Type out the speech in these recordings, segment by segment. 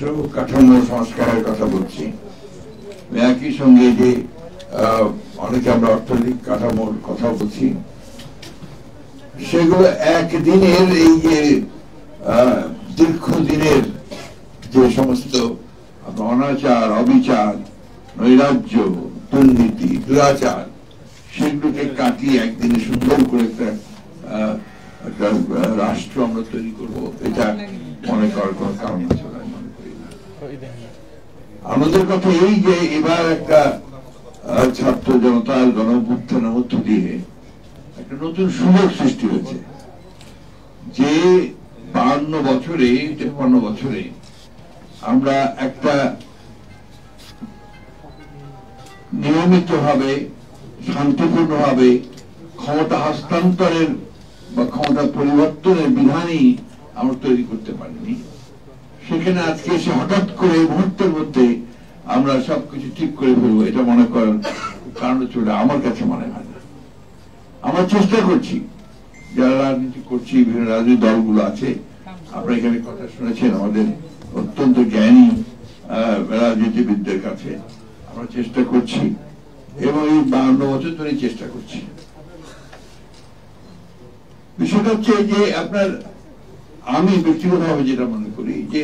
রাষ্ট্র কাঠামো সংস্কারের কথা বলছি, একই সঙ্গে যে অনেকে আমরা অর্থনৈতিক কাঠামোর কথা বলছি, সেগুলো একদিনের এই যে দীর্ঘদিনের যে সমস্ত অনাচার, অবিচার, নৈরাজ্য, দুর্নীতি, দুরাচার, সেগুলোকে কাটিয়ে একদিনে সুন্দর করে একটা রাষ্ট্র আমরা তৈরি করবো, এটা মনে করার কোন কারণ আছে বলে মনে করি না। আমাদের কথা এই যে এবার একটা ছাত্র জনতার গণ-অভ্যুত্থানের মধ্য দিয়ে একটা নতুন সুযোগ সৃষ্টি হয়েছে, যে 52 বছরে 53 বছরে আমরা একটা নিয়মিতভাবে শান্তিপূর্ণভাবে ক্ষমতা হস্তান্তরের বা ক্ষমতা পরিবর্তনের বিধানই আমরা তৈরি করতে পারিনি। সেখানে আজকে এসে হঠাৎ করে মুহূর্তের মধ্যে আমরা সবকিছু ঠিক করে ফেলবো, এটা মনে করার কারণ চলে আমার কাছে মনে হয় না। আমরা চেষ্টা করছি, যারা রাজনীতি করছি, বিভিন্ন রাজনৈতিক দলগুলো আছে, আপনারা এখানে কথা শুনেছেন আমাদের অত্যন্ত জ্ঞানী রাজনীতিবিদদের কাছে, আমরা চেষ্টা করছি এবং এই 52 বছর ধরে চেষ্টা করছি। বিষয়টা হচ্ছে যে আপনার, আমি ব্যক্তিগতভাবে যেটা মনে করি যে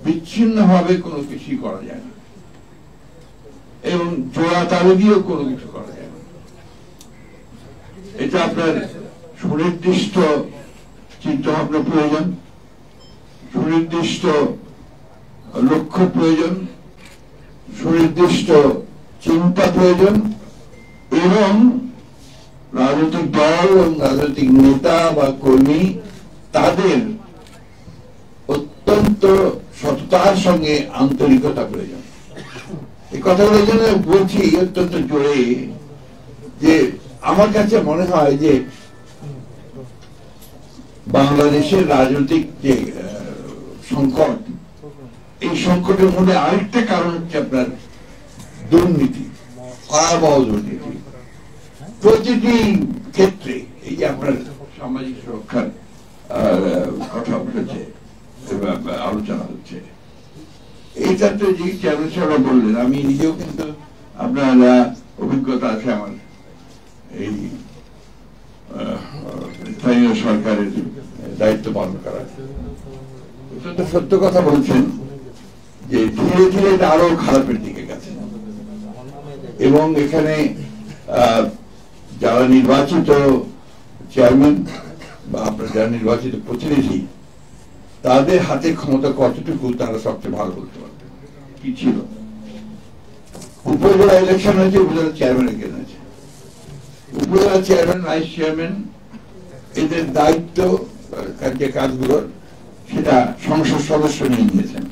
বিচ্ছিন্ন ভাবে কোনো কিছুই করা যায় না এবং জোড়া তালে দিয়েও কোনো কিছু করা যায় না। এটা আপনার সুনির্দিষ্ট চিন্তা ভাবনা প্রয়োজন, সুনির্দিষ্ট লক্ষ্য প্রয়োজন, সুনির্দিষ্ট চিন্তা প্রয়োজন এবং রাজনৈতিক দল এবং রাজনৈতিক নেতা বা কর্মী তাদের অত্যন্ত সততার সঙ্গে আন্তরিকতা প্রয়োজন। এই কথাগুলো এই জন্য বলছি অত্যন্ত জোরে, যে আমার কাছে মনে হয় যে বাংলাদেশের রাজনৈতিক যে সংকট, এই সংকটের মধ্যে আরেকটা কারণ হচ্ছে আপনার দুর্নীতি, ভয়াবহ দুর্নীতি প্রতিটি ক্ষেত্রে। এই যে আপনার সামাজিক সুরক্ষার কথা উঠেছে, আলোচনা হচ্ছে, এইটা তো যে চেয়ারম্যান সাহেবরা বললেন, আমি নিজেও কিন্তু আপনার অভিজ্ঞতা আছে আমার এই স্থানীয় সরকারের দায়িত্ব পালন করার। সত্য কথা বলছেন যে ধীরে ধীরে এটা আরো খারাপের দিকে গেছে এবং এখানে যারা নির্বাচিত চেয়ারম্যান বা আপনার যারা নির্বাচিত প্রতিনিধি, তাদের হাতে ক্ষমতা কতটুকু তারা সবচেয়ে ভালো বলতে পারবে। কি ছিল উপজেলা ইলেকশন হয়েছে, উপজেলা চেয়ারম্যান হয়েছে, উপজেলা চেয়ারম্যান, ভাইস চেয়ারম্যান, এদের দায়িত্ব যে কাজগুলোর সেটা সংসদ সদস্য নিয়ে নিয়েছেন,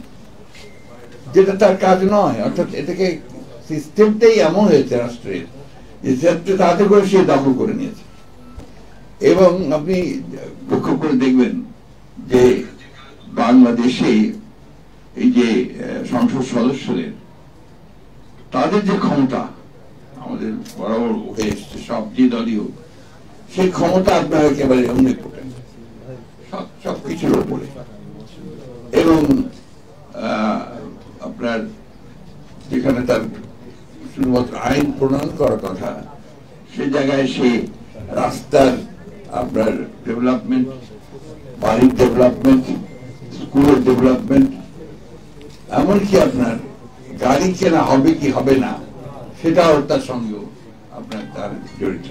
যেটা তার কাজ নয়। অর্থাৎ এটাকে সিস্টেমটাই এমন হয়েছে রাষ্ট্রের যে তাতে করে সে দখল করে নিয়েছে। এবং আপনি লক্ষ্য করে দেখবেন যে বাংলাদেশে এই যে সংসদ সদস্যদের তাদের যে ক্ষমতা আমাদের বরাবর উঠে এসছে, সব যে দলই হোক, সেই ক্ষমতা আপনার একেবারে অমনিপোটেন্ট, সবকিছুর উপরে। এবং আপনার যেখানে তার শুধুমাত্র আইন প্রণয়ন করার কথা, সে জায়গায় সে রাস্তার আপনার ডেভেলপমেন্ট, বাড়ির ডেভেলপমেন্ট, স্কুলের ডেভেলপমেন্ট, এমনকি আপনার গাড়ি কেনা হবে কি হবে না সেটাও তার সঙ্গেও আপনার তার জড়িত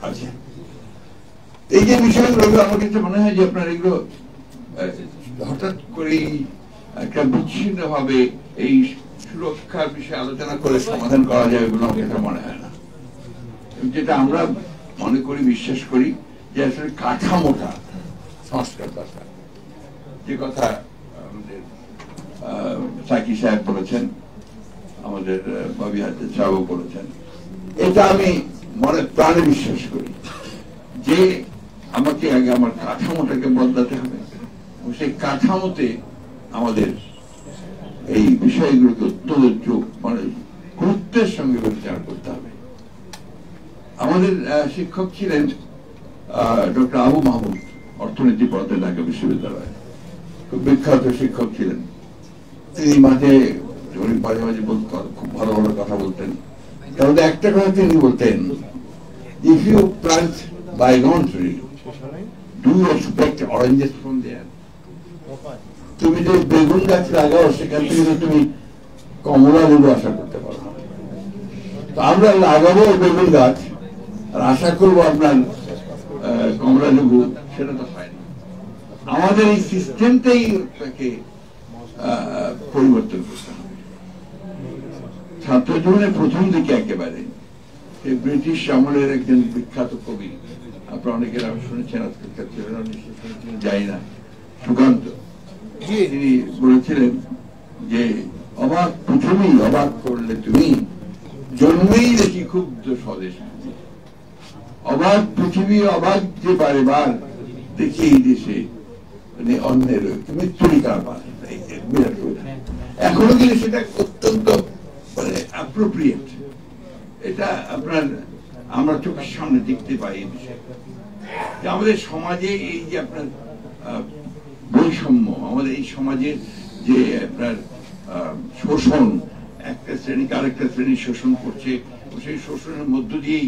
আছে। এই যে বিষয়গুলো আমার কাছে মনে হয় যে আপনার এগুলো হঠাৎ করেই একটা বিচ্ছিন্ন ভাবে এই সুরক্ষার বিষয়ে আলোচনা করে সমাধান করা যাবে বলে আমার কাছে মনে হয় না। যেটা আমরা মনে করি, বিশ্বাস করি যে আসলে কাঠামোটা সংস্কার দরকার। যে কথা আমাদের সাকি সাহেব বলেছেন, আমাদের ববি হাতে সাহেব বলেছেন, এটা আমি মনে প্রাণে বিশ্বাস করি যে আমাকে আগে আমার কাঠামোটাকে বদলাতে হবে এবং সেই কাঠামোতে আমাদের এই বিষয়গুলোকে অত্যন্ত মানে গুরুত্বের সঙ্গে বিবেচনা করতে হবে। আমাদের শিক্ষক ছিলেন ডক্টর আবু মাহমুদ, অর্থনীতি পড়াতেন ঢাকা বিশ্ববিদ্যালয়ে, খুব বিখ্যাত শিক্ষক ছিলেন। তিনি মাঝে মাঝে মাঝে খুব ভালো ভালো কথা বলতেন। তার মধ্যে একটা কথা তিনি বলতেন, if you plant bygone tree, do you expect oranges from there? তুমি যে বেগুন গাছ লাগাও সেখান থেকে তুমি কমলা লেবু আশা করতে পারো না। তো আমরা লাগাবো বেগুন গাছ আর আশা করবো আপনার কমলা লেবু, সেটা তো হয় না। আমাদের এই সিস্টেমটাই তাকে পরিবর্তন করতে হবে। ছাত্র জীবনের প্রথম দিকে একেবারে ব্রিটিশ আমলের একজন বিখ্যাত কবি, আপনারা অনেকের শুনেছেন, যাই না, সুকান্ত, তিনি বলেছিলেন যে অবাক পৃথিবী অবাক করলে তুমি, জন্মেই দেখি ক্ষুব্ধ স্বদেশ। অবাক পৃথিবী অবাক যে বারে বার দেখি এই দেশে মানে অন্যের মৃত্যুরিকার বিরাট কবিতা। এখনো কিন্তু সেটা অত্যন্ত মানে অ্যাপ্রোপ্রিয়েট। এটা আপনার আমরা চোখের সামনে দেখতে পাই এই বিষয়টা, যে আমাদের সমাজে এই যে আপনার বৈষম্য, আমাদের এই সমাজের যে আপনার শোষণ, একটা শ্রেণীকে আরেকটা শ্রেণী শোষণ করছে, সেই শোষণের মধ্য দিয়েই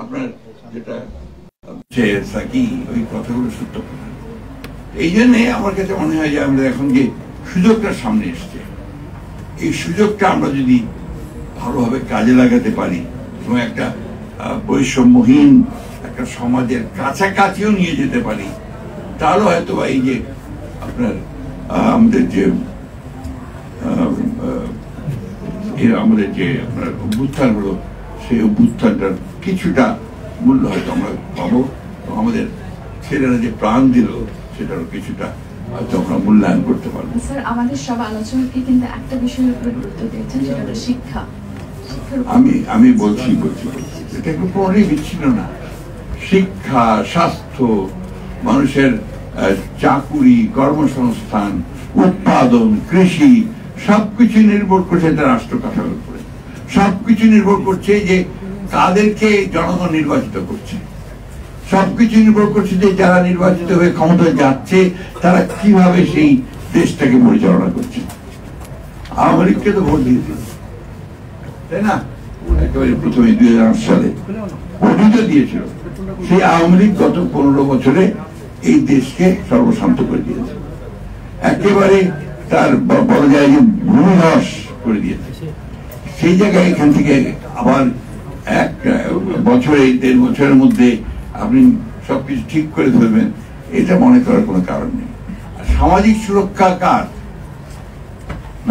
আপনার যেটা ওই কথাগুলো সত্য। এই জন্যে আমার কাছে মনে হয় যে আমরা এখন যে সুযোগটা সামনে এসছে, এই সুযোগটা আমরা যদি ভালোভাবে কাজে লাগাতে পারি এবং একটা বৈষম্যহীন একটা সমাজের কাছাকাছিও নিয়ে যেতে পারি, তাহলে হয়তো এই যে আপনার আমাদের যে আমাদের যে আপনার অভ্যুত্থান হলো, সেই অভ্যুত্থানটার কিছুটা মূল্য হয়তো আমরা পাবো। আমাদের ছেলেরা যে প্রাণ দিল সেটারও কিছুটা হয়তো আমরা মূল্যায়ন করতে পারবো। স্যার, আমাদের সব আলোচনাকে কিন্তু একটা বিষয়ের উপরে গুরুত্ব দিয়েছেন, সেটা হলো শিক্ষা। আমি বলছি এটা একটু পুরোটাই বিচ্ছিন্ন না। শিক্ষা, স্বাস্থ্য, মানুষের চাকুরি, কর্মসংস্থান, উৎপাদন, কৃষি সবকিছু নির্ভর করছে এটা রাষ্ট্র কাঠামোর উপরে। সবকিছু নির্ভর করছে যে কাদেরকে জনগণ নির্বাচিত করছে, সবকিছু নির্ভর করছে যে যারা নির্বাচিত হয়ে ক্ষমতায় যাচ্ছে তারা কিভাবে সেই দেশটাকে পরিচালনা করছে। আওয়ামী লীগকে তো ভোট দিয়েছিল, তাই না? একেবারে প্রথমে 2008 সালে ভোটই দিয়েছিল। সেই আওয়ামী লীগ গত 15 বছরে এই দেশকে সর্বশান্ত করে দিয়েছে, একেবারে তার বলা যায় যে ভূমিধস করে দিয়েছে। সেই জায়গায় এখান থেকে আবার 1 বছরে 1.5 বছরের মধ্যে আপনি সবকিছু ঠিক করে ফেলবেন, এটা মনে করার কোনো কারণ নেই। সামাজিক সুরক্ষা কার?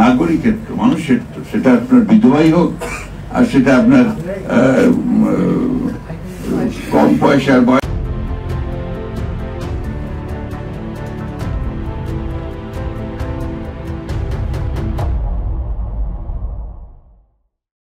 নাগরিকের তো, মানুষের তো। সেটা আপনার বিধবাই হোক আর সেটা আপনার কম পয়সার